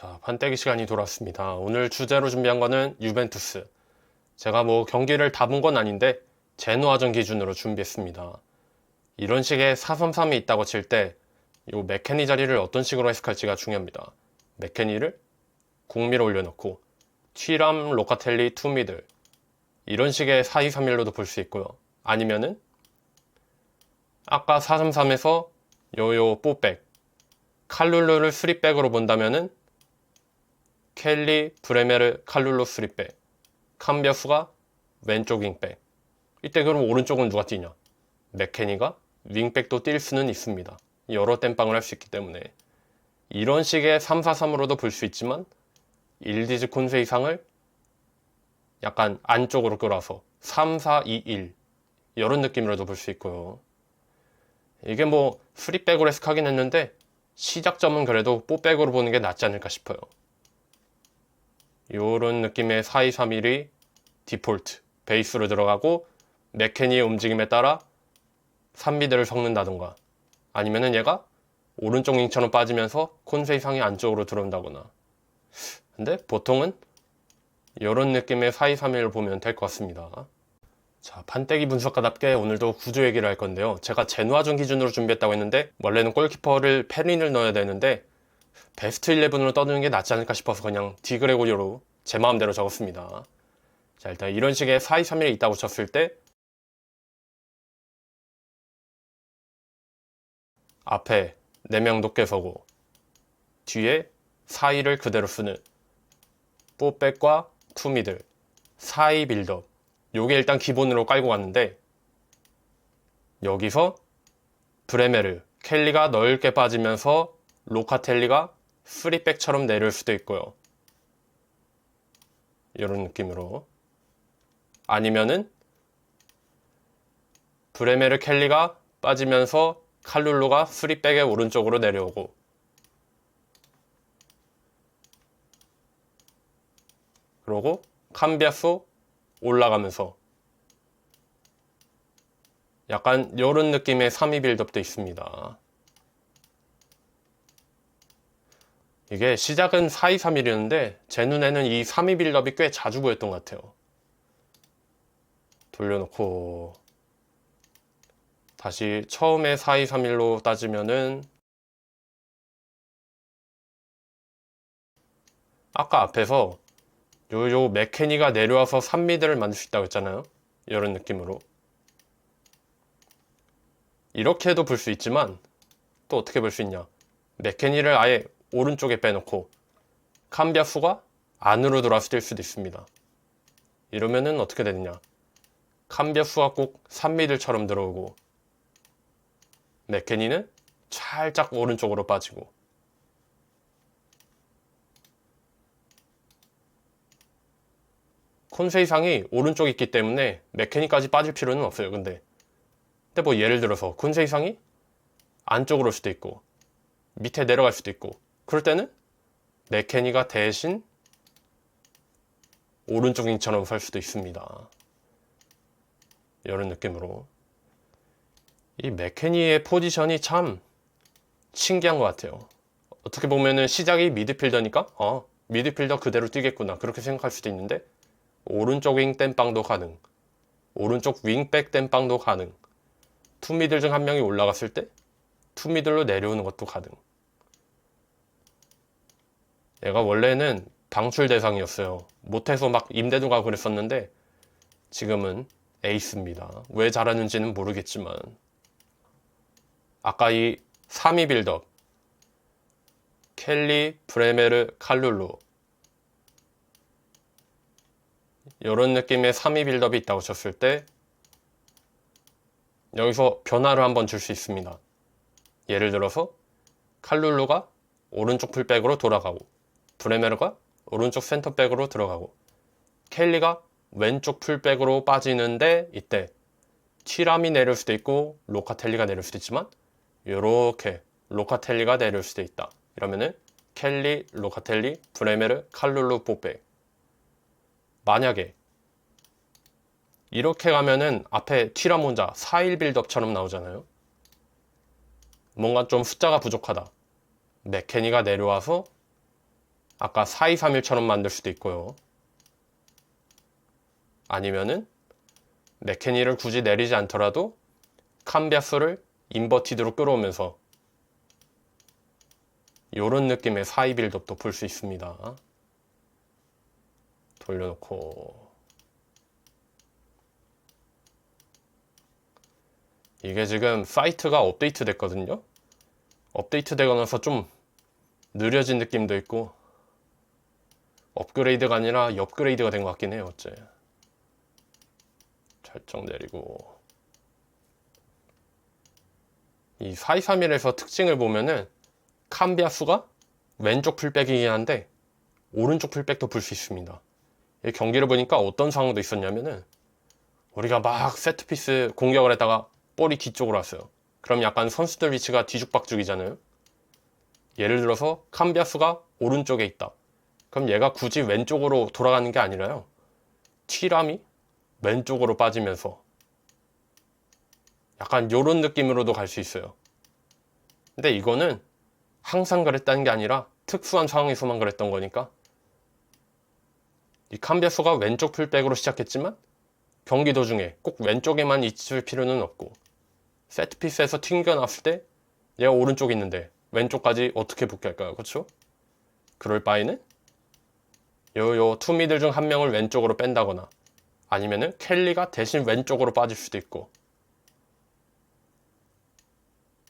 자, 판때기 시간이 돌아왔습니다. 오늘 주제로 준비한 거는 유벤투스. 제가 뭐 경기를 다 본 건 아닌데 제노아전 기준으로 준비했습니다. 이런 식의 4-3-3이 있다고 칠 때 이 맥케니 자리를 어떤 식으로 해석할지가 중요합니다. 맥케니를 궁미로 올려놓고 튀람, 로카텔리, 투미들 이런 식의 4-2-3-1로도 볼 수 있고요. 아니면은 아까 4-3-3에서 요요 뽀백 칼룰루를 3백으로 본다면은 켈리, 브레메르, 칼룰로 3백 캄비아수가 왼쪽 윙백. 이때 그럼 오른쪽은 누가 뛰냐? 맥케니가 윙백도 뛸 수는 있습니다. 여러 땜빵을 할 수 있기 때문에 이런 식의 3-4-3으로도 볼 수 있지만 일디즈 콘세 이상을 약간 안쪽으로 끌어서 3-4-2-1 이런 느낌으로도 볼 수 있고요. 이게 뭐 3백으로 해석하긴 했는데 시작점은 그래도 4백으로 보는 게 낫지 않을까 싶어요. 요런 느낌의 4-2-3-1이 디폴트, 베이스로 들어가고 맥케니의 움직임에 따라 3미드를 섞는다던가 아니면은 얘가 오른쪽 윙처럼 빠지면서 콘세 이상이 안쪽으로 들어온다거나. 근데 보통은 이런 느낌의 4-2-3-1을 보면 될 것 같습니다. 자, 판때기 분석가답게 오늘도 구조 얘기를 할 건데요. 제가 제노아전 기준으로 준비했다고 했는데 원래는 골키퍼를 페린을 넣어야 되는데 베스트 11으로 떠드는 게 낫지 않을까 싶어서 그냥 디그레고리오로 제 마음대로 적었습니다. 자, 일단 이런 식의 4-2-3-1이 있다고 쳤을 때 앞에 4명 높게 서고 뒤에 4-2를 그대로 쓰는 4백과 2미들 4-2 빌드업 요게 일단 기본으로 깔고 갔는데 여기서 브레메르, 켈리가 넓게 빠지면서 로카텔리가 3백처럼 내릴 수도 있고요. 이런 느낌으로 아니면은 브레메르, 켈리가 빠지면서 칼룰로가 3백의 오른쪽으로 내려오고 그리고 캄비아소 올라가면서 약간 이런 느낌의 3위 빌드업도 있습니다. 이게 시작은 4-2-3-1이었는데 제 눈에는 이 3위 빌드업이 꽤 자주 보였던 것 같아요. 돌려놓고 다시 처음에 4-2-3-1로 따지면은 아까 앞에서 요 맥케니가 내려와서 3미드를 만들 수 있다고 했잖아요. 이런 느낌으로 이렇게도 볼 수 있지만 또 어떻게 볼 수 있냐? 맥케니를 아예 오른쪽에 빼놓고 캄비아수가 안으로 돌아서 뛸 수도 있습니다. 이러면은 어떻게 되느냐? 캄비아수가 꼭 3미들처럼 들어오고 맥케니는 살짝 오른쪽으로 빠지고 콘세 이상이 오른쪽에 있기 때문에 맥케니까지 빠질 필요는 없어요. 근데 뭐 예를 들어서 콘세 이상이 안쪽으로 올 수도 있고 밑에 내려갈 수도 있고 그럴 때는 맥케니가 대신 오른쪽 윙처럼 설 수도 있습니다. 이런 느낌으로 이 맥케니의 포지션이 참 신기한 것 같아요. 어떻게 보면은 시작이 미드필더니까 미드필더 그대로 뛰겠구나 그렇게 생각할 수도 있는데 오른쪽 윙 땜빵도 가능, 오른쪽 윙백 땜빵도 가능, 투미들 중 한 명이 올라갔을 때 투미들로 내려오는 것도 가능. 얘가 원래는 방출 대상이었어요. 못해서 막 임대도 가고 그랬었는데 지금은 에이스입니다. 왜 잘하는지는 모르겠지만 아까 이 3위 빌드업 켈리, 브레메르, 칼룰루 이런 느낌의 3위 빌드업이 있다고 쳤을 때 여기서 변화를 한번 줄 수 있습니다. 예를 들어서 칼룰루가 오른쪽 풀백으로 돌아가고 브레메르가 오른쪽 센터백으로 들어가고 켈리가 왼쪽 풀백으로 빠지는데 이때 튀람이 내릴 수도 있고 로카텔리가 내릴 수도 있지만 이렇게 로카텔리가 내릴 수도 있다. 이러면은 켈리, 로카텔리, 브레메르, 칼룰루, 뽀백 만약에 이렇게 가면은 앞에 튀람 혼자 4-1 빌드업처럼 나오잖아요. 뭔가 좀 숫자가 부족하다. 맥케니가 내려와서 아까 4231처럼 만들 수도 있고요. 아니면은 메케니를 굳이 내리지 않더라도 캄비아스를 인버티드로 끌어오면서 이런 느낌의 4이 빌드업도 볼 수 있습니다. 돌려놓고 이게 지금 사이트가 업데이트 됐거든요. 업데이트 되고 나서 좀 느려진 느낌도 있고 업그레이드가 아니라 업그레이드가 된 것 같긴 해요. 어째 설정 내리고 이 4231에서 특징을 보면은 캄비아수가 왼쪽 풀백이긴 한데 오른쪽 풀백도 볼 수 있습니다. 이 경기를 보니까 어떤 상황도 있었냐면은 우리가 막 세트피스 공격을 했다가 볼이 뒤쪽으로 왔어요. 그럼 약간 선수들 위치가 뒤죽박죽이잖아요. 예를 들어서 캄비아수가 오른쪽에 있다. 그럼 얘가 굳이 왼쪽으로 돌아가는 게 아니라요. 티람이 왼쪽으로 빠지면서 약간 요런 느낌으로도 갈 수 있어요. 근데 이거는 항상 그랬다는 게 아니라 특수한 상황에서만 그랬던 거니까 이 캄비아수가 왼쪽 풀백으로 시작했지만 경기 도중에 꼭 왼쪽에만 있을 필요는 없고 세트피스에서 튕겨놨을 때 얘가 오른쪽에 있는데 왼쪽까지 어떻게 복귀할까요? 그렇죠? 그럴 바에는 요 투미들 중 한 명을 왼쪽으로 뺀다거나 아니면은 켈리가 대신 왼쪽으로 빠질 수도 있고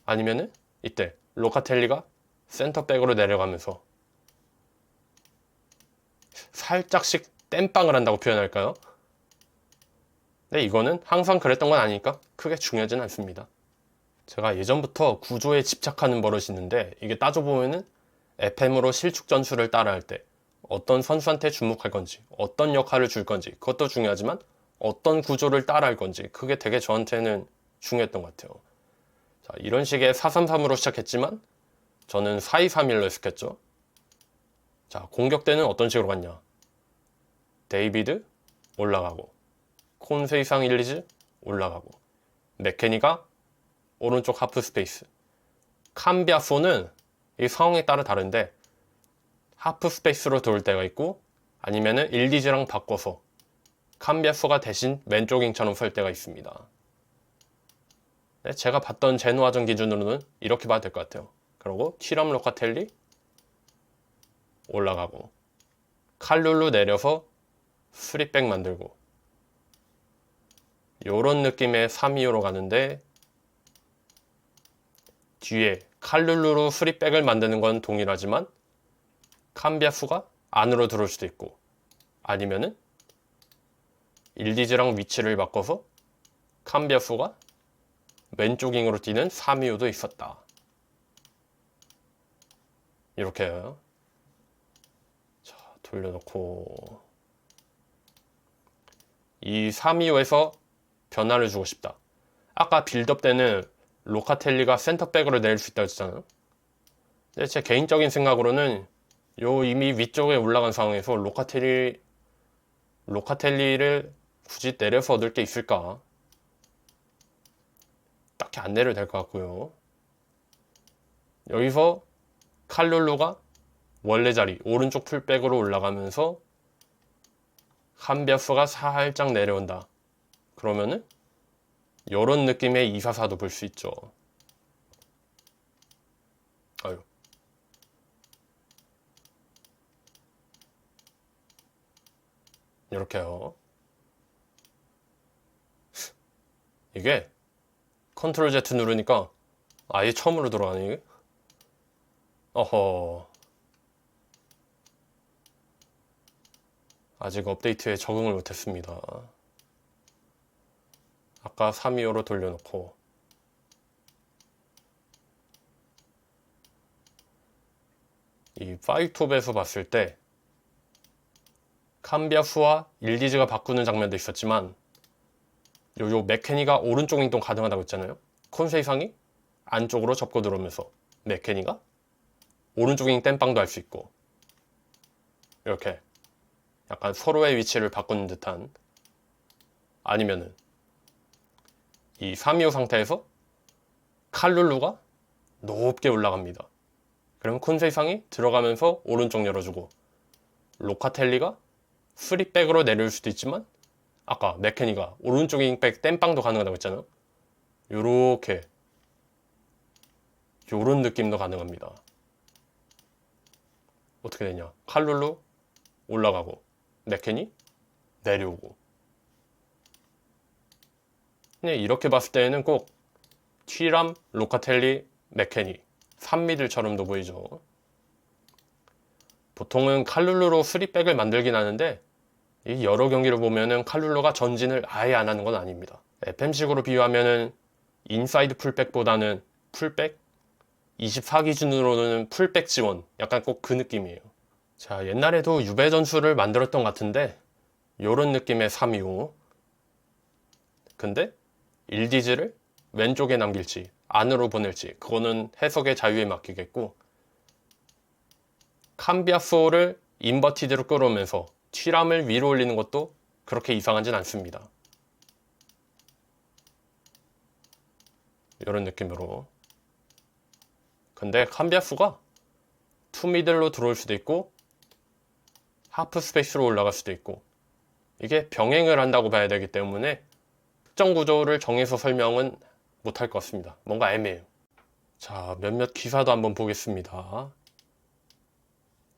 아니면은 이때 로카텔리가 센터백으로 내려가면서 살짝씩 땜빵을 한다고 표현할까요? 근데 이거는 항상 그랬던 건 아니니까 크게 중요하진 않습니다. 제가 예전부터 구조에 집착하는 버릇이 있는데 이게 따져보면은 FM으로 실축 전술을 따라할 때 어떤 선수한테 주목할 건지 어떤 역할을 줄 건지 그것도 중요하지만 어떤 구조를 따라할 건지 그게 되게 저한테는 중요했던 것 같아요. 자, 이런 식의 433으로 시작했지만 저는 4231로 시작했죠. 자, 공격 때는 어떤 식으로 갔냐. 데이비드 올라가고 콘세이상 일리즈 올라가고 메케니가 오른쪽 하프 스페이스 캄비아소는 이 상황에 따라 다른데 하프 스페이스로 돌 때가 있고 아니면은 일리즈랑 바꿔서 캄비아소가 대신 왼쪽 윙처럼 설 때가 있습니다. 네, 제가 봤던 제노아전 기준으로는 이렇게 봐도 될 것 같아요. 그리고 티람 로카텔리 올라가고 칼룰루 내려서 스리백 만들고 요런 느낌의 3-2-5로 가는데 뒤에 칼룰루로 스리백을 만드는 건 동일하지만 캄비아수가 안으로 들어올 수도 있고 아니면은 일디즈랑 위치를 바꿔서 캄비아수가 왼쪽 윙으로 뛰는 3-2-5도 있었다. 이렇게요. 자, 돌려놓고 이 3-2-5에서 변화를 주고 싶다. 아까 빌드업 때는 로카텔리가 센터백으로 내릴 수 있다고 했잖아요. 근데 제 개인적인 생각으로는 요 이미 위쪽에 올라간 상황에서 로카텔리를 굳이 내려서 얻을 게 있을까? 딱히 안 내려도 될 것 같고요. 여기서 칼룰루가 원래 자리 오른쪽 풀백으로 올라가면서 캄비아스가 살짝 내려온다. 그러면은 요런 느낌의 2-4-4도 볼 수 있죠. 아유. 이렇게요. 이게 컨트롤 Z 누르니까 아예 처음으로 들어가네 이게. 어허. 아직 업데이트에 적응을 못했습니다. 아까 3-2-5로 돌려놓고 이 파이톱에서 봤을 때 캄비아수와 일디즈가 바꾸는 장면도 있었지만 요 메케니가 오른쪽 이동 가능하다고 했잖아요. 콘세이상이 안쪽으로 접고 들어오면서 메케니가 오른쪽 윙 땜빵도 할 수 있고 이렇게 약간 서로의 위치를 바꾸는 듯한 아니면은 이 3-2-5 상태에서 칼룰루가 높게 올라갑니다. 그럼 콘세이상이 들어가면서 오른쪽 열어주고 로카텔리가 3백으로 내려올 수도 있지만 아까 맥케니가 오른쪽 윙백 땜빵도 가능하다고 했잖아요. 요렇게 요런 느낌도 가능합니다. 어떻게 되냐, 칼룰루 올라가고 맥케니 내려오고. 근데 이렇게 봤을 때는 꼭 튀람, 로카텔리, 맥케니 3미들처럼도 보이죠. 보통은 칼룰루로 3백을 만들긴 하는데 이 여러 경기를 보면은 칼룰루가 전진을 아예 안 하는 건 아닙니다. FM식으로 비유하면은 인사이드 풀백보다는 풀백? 24 기준으로는 풀백 지원, 약간 꼭 그 느낌이에요. 자, 옛날에도 유배 전술을 만들었던 것 같은데 요런 느낌의 325. 근데 1디즈를 왼쪽에 남길지 안으로 보낼지 그거는 해석의 자유에 맡기겠고, 캄비아소를 인버티드로 끌어오면서 튀람을 위로 올리는 것도 그렇게 이상하진 않습니다. 이런 느낌으로. 근데 캄비아소가 투미들로 들어올 수도 있고 하프 스페이스로 올라갈 수도 있고, 이게 병행을 한다고 봐야 되기 때문에 특정 구조를 정해서 설명은 못할 것 같습니다. 뭔가 애매해요. 자, 몇몇 기사도 한번 보겠습니다.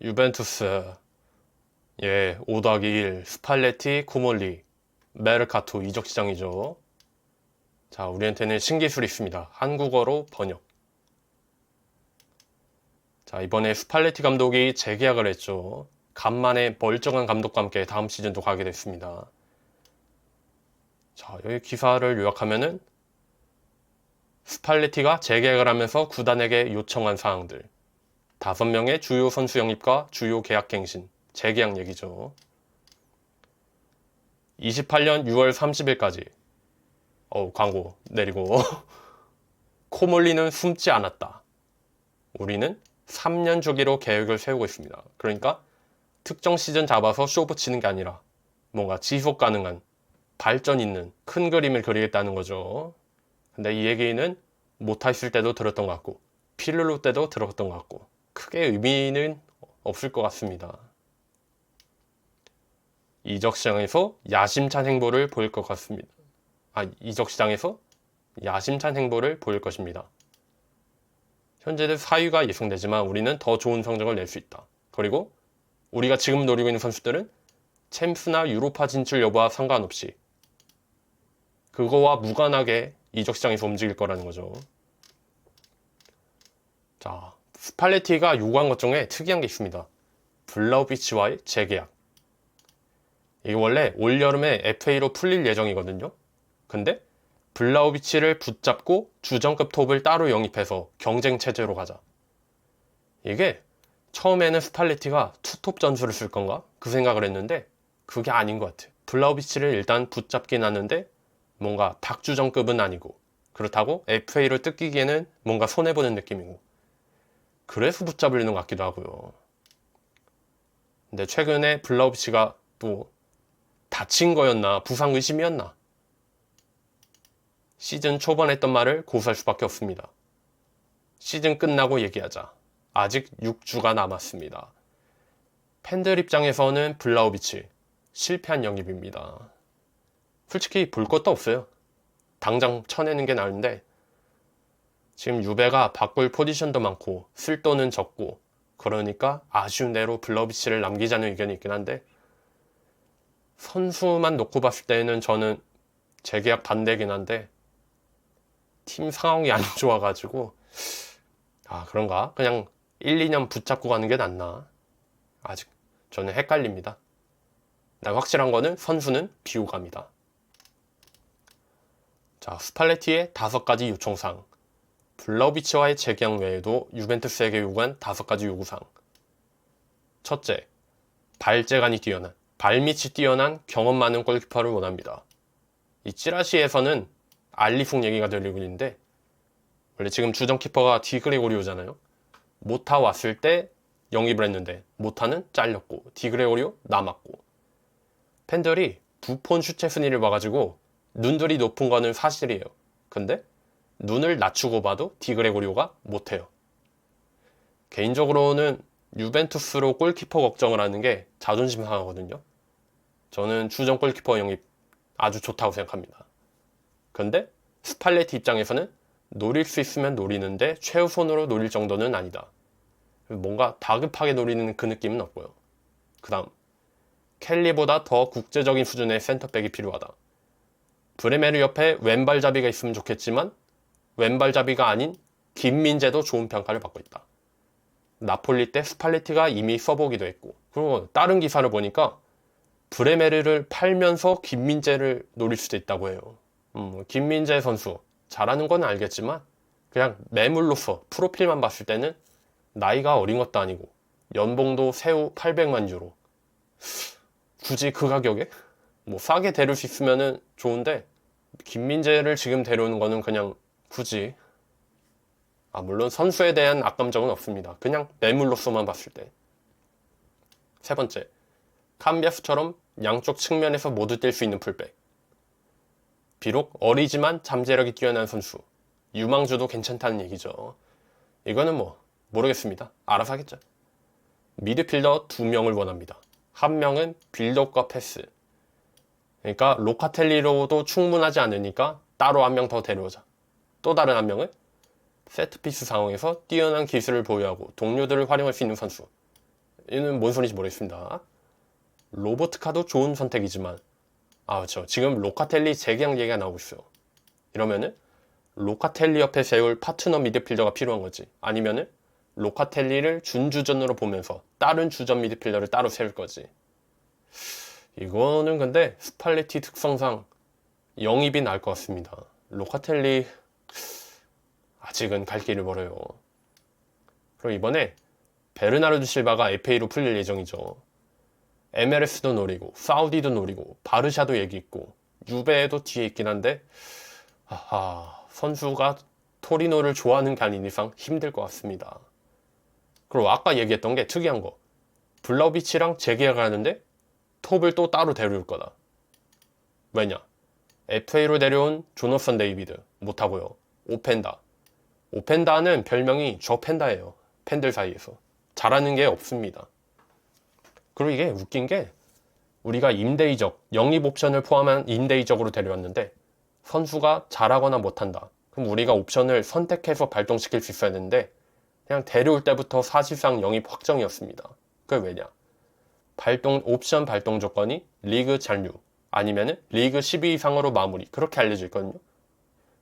유벤투스 5-1 스팔레티, 쿠몰리, 메르카토 이적 시장이죠. 자, 우리한테는 신기술이 있습니다. 한국어로 번역. 자, 이번에 스팔레티 감독이 재계약을 했죠. 간만에 멀쩡한 감독과 함께 다음 시즌도 가게 됐습니다. 자, 여기 기사를 요약하면은 스팔레티가 재계약을 하면서 구단에게 요청한 사항들, 5명의 주요 선수 영입과 주요 계약 갱신, 재계약 얘기죠. 28년 6월 30일까지 광고 내리고 코몰리는 숨지 않았다. 우리는 3년 주기로 계획을 세우고 있습니다. 그러니까 특정 시즌 잡아서 쇼 붙이는 게 아니라 뭔가 지속 가능한 발전 있는 큰 그림을 그리겠다는 거죠. 근데 이 얘기는 모타 있을 때도 들었던 것 같고 필룰루 때도 들었던 것 같고 크게 의미는 없을 것 같습니다. 이적 시장에서 야심찬 행보를 보일 것 같습니다. 이적 시장에서 야심찬 행보를 보일 것입니다. 현재는 4위가 예상되지만 우리는 더 좋은 성적을 낼 수 있다. 그리고 우리가 지금 노리고 있는 선수들은 챔스나 유로파 진출 여부와 상관없이 그거와 무관하게 이적 시장에서 움직일 거라는 거죠. 자, 스팔레티가 요구한 것 중에 특이한 게 있습니다. 블라우비치와의 재계약. 이게 원래 올여름에 FA로 풀릴 예정이거든요. 근데 블라우비치를 붙잡고 주전급 톱을 따로 영입해서 경쟁 체제로 가자. 이게 처음에는 스팔레티가 투톱 전술을 쓸 건가? 그 생각을 했는데 그게 아닌 것 같아요. 블라우비치를 일단 붙잡긴 하는데 뭔가 박주전급은 아니고, 그렇다고 FA를 뜯기기에는 뭔가 손해보는 느낌이고, 그래서 붙잡으려는 것 같기도 하고요. 근데 최근에 블라우비치가 또 다친 거였나 부상 의심이었나 시즌 초반 했던 말을 고수할 수밖에 없습니다. 시즌 끝나고 얘기하자. 아직 6주가 남았습니다. 팬들 입장에서는 블라우비치 실패한 영입입니다. 솔직히 볼 것도 없어요. 당장 쳐내는 게 나은데 지금 유베가 바꿀 포지션도 많고 쓸 돈은 적고 그러니까 아쉬운 대로 블라우비치를 남기자는 의견이 있긴 한데, 선수만 놓고 봤을 때는 저는 재계약 반대긴 한데 팀 상황이 안 좋아가지고 그런가? 그냥 1, 2년 붙잡고 가는 게 낫나? 아직 저는 헷갈립니다. 확실한 거는 선수는 비호감이다. 자, 스팔레티의 5가지 요청사항. 블라우비치와의 재계약 외에도 유벤투스에게 요구한 5가지 요구사항. 첫째, 발재간이 뛰어난, 발밑이 뛰어난 경험 많은 골키퍼를 원합니다. 이 찌라시에서는 알리풍 얘기가 들리고 있는데 원래 지금 주전 키퍼가 디그레고리오잖아요. 모타 왔을 때 영입을 했는데 모타는 잘렸고 디그레고리오 남았고, 팬들이 부폰 슈체스니를 봐가지고 눈들이 높은 거는 사실이에요. 근데 눈을 낮추고 봐도 디그레고리오가 못해요. 개인적으로는 유벤투스로 골키퍼 걱정을 하는 게 자존심 상하거든요. 저는 주전 골키퍼 영입 아주 좋다고 생각합니다. 그런데 스팔레티 입장에서는 노릴 수 있으면 노리는데 최우선으로 노릴 정도는 아니다. 뭔가 다급하게 노리는 그 느낌은 없고요. 그 다음, 켈리보다 더 국제적인 수준의 센터백이 필요하다. 브레메르 옆에 왼발잡이가 있으면 좋겠지만 왼발잡이가 아닌 김민재도 좋은 평가를 받고 있다. 나폴리 때 스팔레티가 이미 써보기도 했고, 그리고 다른 기사를 보니까 브레메르를 팔면서 김민재를 노릴 수도 있다고 해요. 김민재 선수 잘하는 건 알겠지만 그냥 매물로서 프로필만 봤을 때는 나이가 어린 것도 아니고 연봉도 세후 800만 유로. 굳이 그 가격에? 뭐 싸게 데려올 수 있으면 좋은데 김민재를 지금 데려오는 거는 그냥 굳이, 물론 선수에 대한 악감정은 없습니다. 그냥 매물로서만 봤을 때. 세 번째, 캄비아스처럼 양쪽 측면에서 모두 뛸 수 있는 풀백. 비록 어리지만 잠재력이 뛰어난 선수. 유망주도 괜찮다는 얘기죠. 이거는 뭐 모르겠습니다. 알아서 하겠죠. 미드필더 2명을 원합니다. 한 명은 빌드업과 패스. 그러니까 로카텔리로도 충분하지 않으니까 따로 한 명 더 데려오자. 또 다른 한 명은 세트피스 상황에서 뛰어난 기술을 보유하고 동료들을 활용할 수 있는 선수. 이는 뭔 소리인지 모르겠습니다. 로보트카도 좋은 선택이지만 그렇죠. 지금 로카텔리 재계약 얘기가 나오고 있어요. 이러면은 로카텔리 옆에 세울 파트너 미드필더가 필요한 거지. 아니면은 로카텔리를 준주전으로 보면서 다른 주전 미드필더를 따로 세울 거지. 이거는 근데 스팔레티 특성상 영입이 나을 것 같습니다. 로카텔리 아직은 갈 길을 멀어요. 그리고 이번에 베르나르도 실바가 FA로 풀릴 예정이죠. MLS도 노리고 사우디도 노리고 바르샤도 얘기 있고 유베도 뒤에 있긴 한데 선수가 토리노를 좋아하는 게 아닌 이상 힘들 것 같습니다. 그리고 아까 얘기했던 게 특이한 거, 블라우비치랑 재계약을 하는데 톱을 또 따로 데려올 거다. 왜냐? FA로 데려온 조너선 데이비드 못하고요. 오펜다는 별명이 저펜다예요. 팬들 사이에서 잘하는 게 없습니다. 그리고 이게 웃긴 게 우리가 임대 이적, 영입 옵션을 포함한 임대 이적으로 데려왔는데 선수가 잘하거나 못한다. 그럼 우리가 옵션을 선택해서 발동시킬 수 있어야 되는데 그냥 데려올 때부터 사실상 영입 확정이었습니다. 그게 왜냐? 옵션 발동 조건이 리그 잔류 아니면은 리그 12 이상으로 마무리, 그렇게 알려져 있거든요.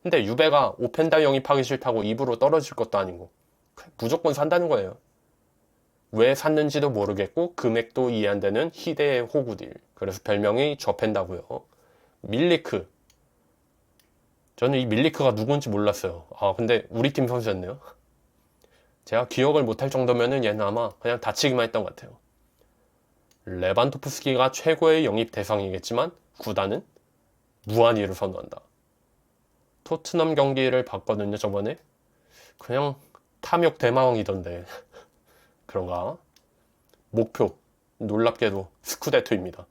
근데 유베가 오펜다 영입하기 싫다고 입으로 떨어질 것도 아니고 무조건 산다는 거예요. 왜 샀는지도 모르겠고 금액도 이해 안 되는 희대의 호구딜. 그래서 별명이 저펜다고요. 밀리크. 저는 이 밀리크가 누군지 몰랐어요. 근데 우리 팀 선수였네요. 제가 기억을 못할 정도면은 얘는 아마 그냥 다치기만 했던 것 같아요. 레반도프스키가 최고의 영입 대상이겠지만 구단은 무한히를 선호한다. 토트넘 경기를 봤거든요, 저번에. 그냥 탐욕 대마왕이던데. 그런가? 목표, 놀랍게도 스쿠데토입니다.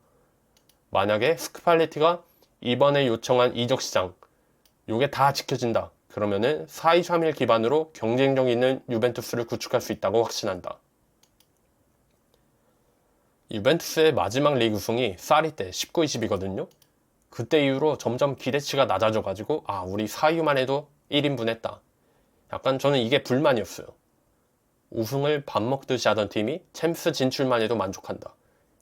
만약에 스팔레티가 이번에 요청한 이적 시장, 요게 다 지켜진다. 그러면은 4-2-3-1 기반으로 경쟁력 있는 유벤투스를 구축할 수 있다고 확신한다. 유벤투스의 마지막 리그 우승이 사리 때 19-20이거든요. 그때 이후로 점점 기대치가 낮아져가지고 우리 4위만 해도 1인분 했다. 약간 저는 이게 불만이었어요. 우승을 밥 먹듯이 하던 팀이 챔스 진출만 해도 만족한다.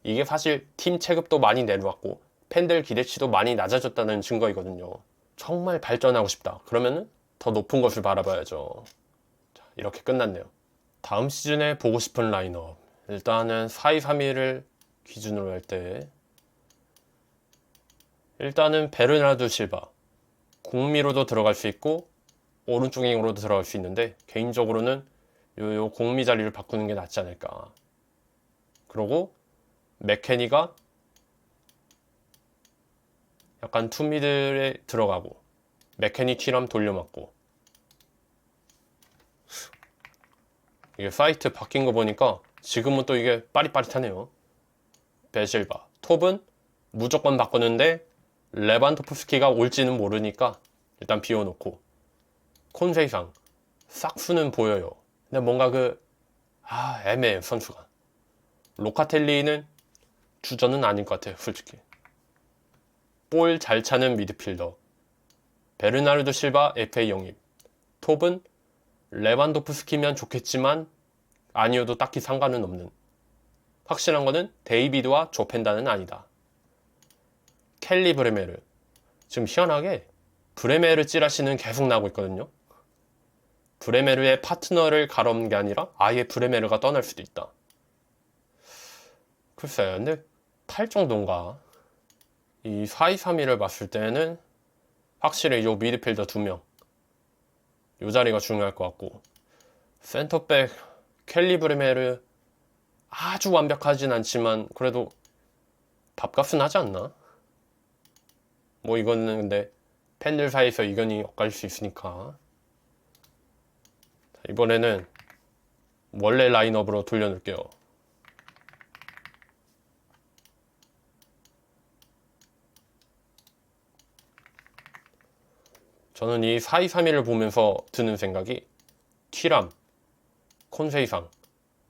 이게 사실 팀 체급도 많이 내려왔고 팬들 기대치도 많이 낮아졌다는 증거이거든요. 정말 발전하고 싶다. 그러면은 더 높은 것을 바라봐야죠. 자, 이렇게 끝났네요. 다음 시즌에 보고 싶은 라인업. 일단은 4-2-3-1을 기준으로 할 때 일단은 베르나르도 실바. 공미로도 들어갈 수 있고 오른쪽 윙으로도 들어갈 수 있는데 개인적으로는 요 공미 자리를 바꾸는 게 낫지 않을까. 그리고 맥케니가 약간 투미들에 들어가고 맥케니 티람 돌려막고. 이게 사이트 바뀐 거 보니까 지금은 또 이게 빠릿빠릿하네요. 베실바. 톱은 무조건 바꾸는데 레반도프스키가 올지는 모르니까 일단 비워놓고. 콘세이상. 싹수는 보여요. 근데 뭔가 애매해요 선수가. 로카텔리는 주전은 아닌 것 같아요 솔직히. 볼 잘 차는 미드필더. 베르나르도 실바 FA 영입. 톱은 레반도프스키면 좋겠지만 아니어도 딱히 상관은 없는. 확실한 거는 데이비드와 조펜다는 아니다. 켈리 브레메르. 지금 희한하게 브레메르 찌라시는 계속 나오고 있거든요. 브레메르의 파트너를 갈아엎는 게 아니라 아예 브레메르가 떠날 수도 있다. 글쎄요, 근데 8 정도인가? 이 4-2-3-1을 봤을 때는 확실히 요 미드필더 2명 요 자리가 중요할 것 같고, 센터백 켈리 브레메르 아주 완벽하진 않지만 그래도 밥값은 하지 않나? 뭐 이거는 근데 팬들 사이에서 의견이 엇갈릴 수 있으니까. 이번에는 원래 라인업으로 돌려놓을게요. 저는 이 4-2-3-1을 보면서 드는 생각이 튀람, 콘세이상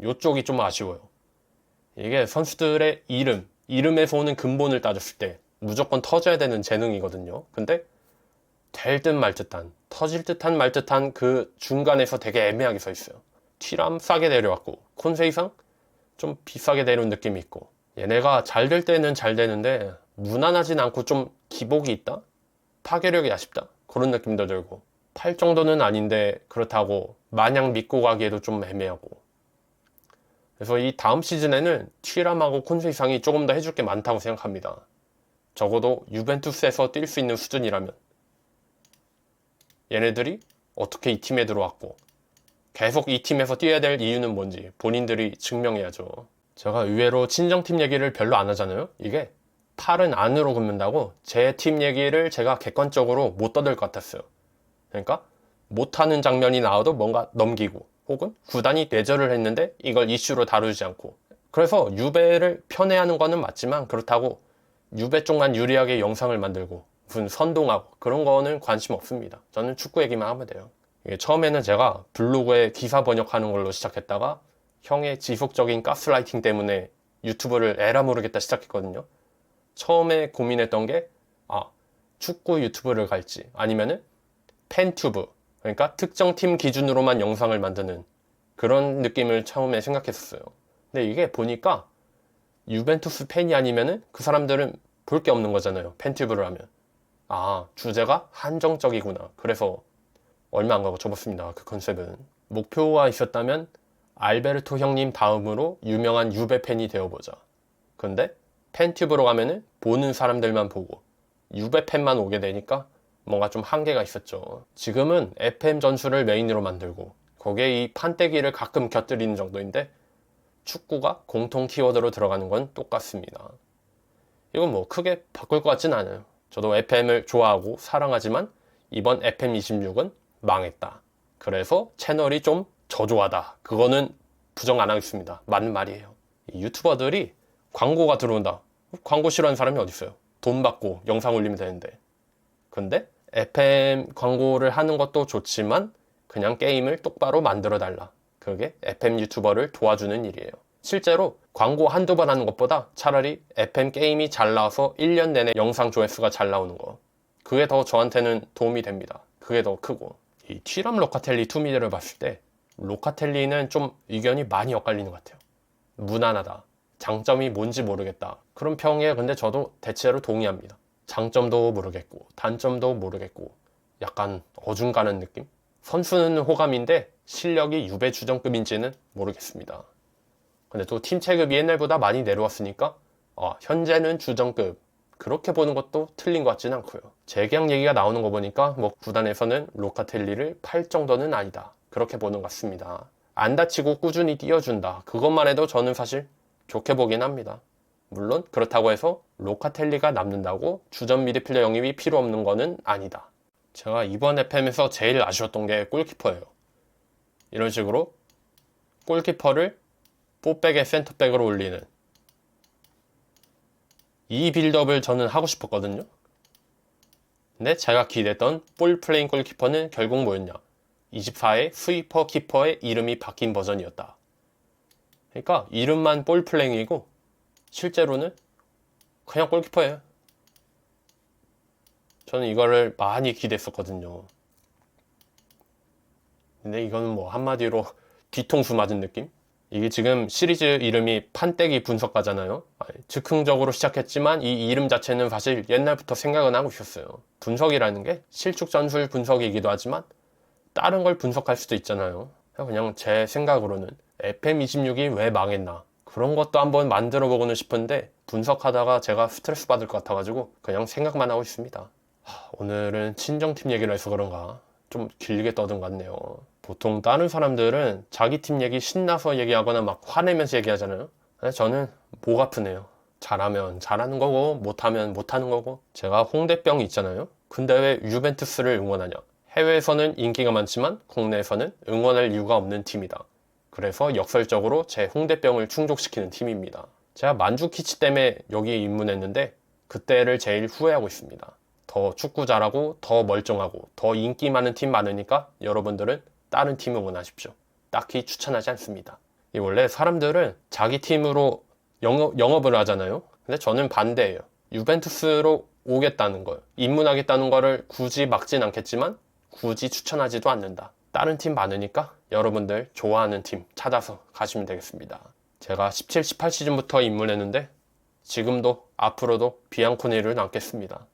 요쪽이 좀 아쉬워요. 이게 선수들의 이름에서 오는 근본을 따졌을 때 무조건 터져야 되는 재능이거든요. 근데 될 듯 말 듯한, 터질 듯한 말 듯한 그 중간에서 되게 애매하게 서 있어요. 튀람 싸게 내려왔고 콘세이상 좀 비싸게 내려온 느낌이 있고, 얘네가 잘 될 때는 잘 되는데 무난하진 않고 좀 기복이 있다? 파괴력이 아쉽다? 그런 느낌도 들고, 8 정도는 아닌데 그렇다고 마냥 믿고 가기에도 좀 애매하고. 그래서 이 다음 시즌에는 튀람하고 콘세이상이 조금 더 해줄 게 많다고 생각합니다. 적어도 유벤투스에서 뛸 수 있는 수준이라면. 얘네들이 어떻게 이 팀에 들어왔고 계속 이 팀에서 뛰어야 될 이유는 뭔지 본인들이 증명해야죠. 제가 의외로 친정팀 얘기를 별로 안 하잖아요. 이게 팔은 안으로 굽는다고 제 팀 얘기를 제가 객관적으로 못 떠들 것 같았어요. 그러니까 못하는 장면이 나와도 뭔가 넘기고, 혹은 구단이 뇌절을 했는데 이걸 이슈로 다루지 않고. 그래서 유베를 편애하는 거는 맞지만 그렇다고 유베 쪽만 유리하게 영상을 만들고 무슨 선동하고 그런 거는 관심 없습니다. 저는 축구 얘기만 하면 돼요. 이게 처음에는 제가 블로그에 기사 번역하는 걸로 시작했다가 형의 지속적인 가스라이팅 때문에 유튜브를 에라 모르겠다 시작했거든요. 처음에 고민했던 게 축구 유튜브를 갈지 아니면은 팬튜브, 그러니까 특정 팀 기준으로만 영상을 만드는 그런 느낌을 처음에 생각했었어요. 근데 이게 보니까 유벤투스 팬이 아니면은 그 사람들은 볼 게 없는 거잖아요. 팬튜브를 하면. 주제가 한정적이구나. 그래서 얼마 안 가고 접었습니다. 그 컨셉은. 목표가 있었다면 알베르토 형님 다음으로 유명한 유베 팬이 되어보자. 근데 팬튜브로 가면은 보는 사람들만 보고 유베 팬만 오게 되니까 뭔가 좀 한계가 있었죠. 지금은 FM 전술을 메인으로 만들고 거기에 이 판때기를 가끔 곁들이는 정도인데 축구가 공통 키워드로 들어가는 건 똑같습니다. 이건 뭐 크게 바꿀 것 같진 않아요. 저도 FM을 좋아하고 사랑하지만 이번 FM26은 망했다. 그래서 채널이 좀 저조하다. 그거는 부정 안 하겠습니다. 맞는 말이에요. 이 유튜버들이 광고가 들어온다. 광고 싫어하는 사람이 어디 있어요? 돈 받고 영상 올리면 되는데. 근데 FM 광고를 하는 것도 좋지만 그냥 게임을 똑바로 만들어 달라. 그게 FM 유튜버를 도와주는 일이에요. 실제로 광고 한두 번 하는 것보다 차라리 FM 게임이 잘 나와서 1년 내내 영상 조회수가 잘 나오는 거, 그게 더 저한테는 도움이 됩니다. 그게 더 크고. 이 튀람 로카텔리 투미드를 봤을 때 로카텔리는 좀 의견이 많이 엇갈리는 것 같아요. 무난하다, 장점이 뭔지 모르겠다, 그런 평에 근데 저도 대체로 동의합니다. 장점도 모르겠고 단점도 모르겠고 약간 어중간한 느낌? 선수는 호감인데 실력이 유배 주전급인지는 모르겠습니다. 근데 또 팀 체급이 옛날보다 많이 내려왔으니까 현재는 주전급, 그렇게 보는 것도 틀린 것 같지는 않고요. 재계약 얘기가 나오는 거 보니까 뭐 구단에서는 로카텔리를 팔 정도는 아니다, 그렇게 보는 것 같습니다. 안 다치고 꾸준히 뛰어준다, 그것만 해도 저는 사실 좋게 보긴 합니다. 물론 그렇다고 해서 로카텔리가 남는다고 주전 미드필더 영입이 필요 없는 거는 아니다. 제가 이번 FM에서 제일 아쉬웠던 게 골키퍼예요. 이런 식으로 골키퍼를 뽀백의 센터백으로 올리는 이 빌드업을 저는 하고 싶었거든요. 근데 제가 기대했던 볼 플레잉 골키퍼는 결국 뭐였냐, 24의 스위퍼 키퍼의 이름이 바뀐 버전이었다. 그러니까 이름만 볼플랭이고 실제로는 그냥 골키퍼예요. 저는 이거를 많이 기대했었거든요. 근데 이거는 뭐 한마디로 뒤통수 맞은 느낌? 이게 지금 시리즈 이름이 판때기 분석가잖아요. 즉흥적으로 시작했지만 이 이름 자체는 사실 옛날부터 생각은 하고 있었어요. 분석이라는 게 실축 전술 분석이기도 하지만 다른 걸 분석할 수도 있잖아요. 그냥 제 생각으로는 FM26이 왜 망했나 그런 것도 한번 만들어 보고는 싶은데 분석하다가 제가 스트레스 받을 것 같아가지고 그냥 생각만 하고 있습니다. 오늘은 친정팀 얘기를 해서 그런가 좀 길게 떠든 것 같네요. 보통 다른 사람들은 자기 팀 얘기 신나서 얘기하거나 막 화내면서 얘기하잖아요. 근데 저는 목 아프네요. 잘하면 잘하는 거고 못하면 못하는 거고. 제가 홍대병이 있잖아요. 근데 왜 유벤투스를 응원하냐? 해외에서는 인기가 많지만 국내에서는 응원할 이유가 없는 팀이다. 그래서 역설적으로 제 홍대병을 충족시키는 팀입니다. 제가 만주키치 때문에 여기에 입문했는데 그때를 제일 후회하고 있습니다. 더 축구 잘하고 더 멀쩡하고 더 인기 많은 팀 많으니까 여러분들은 다른 팀 응원하십시오. 딱히 추천하지 않습니다. 원래 사람들은 자기 팀으로 영업을 하잖아요. 근데 저는 반대예요. 유벤투스로 오겠다는 걸, 입문하겠다는 거를 굳이 막진 않겠지만 굳이 추천하지도 않는다. 다른 팀 많으니까 여러분들 좋아하는 팀 찾아서 가시면 되겠습니다. 제가 17, 18시즌부터 입문했는데 지금도 앞으로도 비앙코니를 남겠습니다.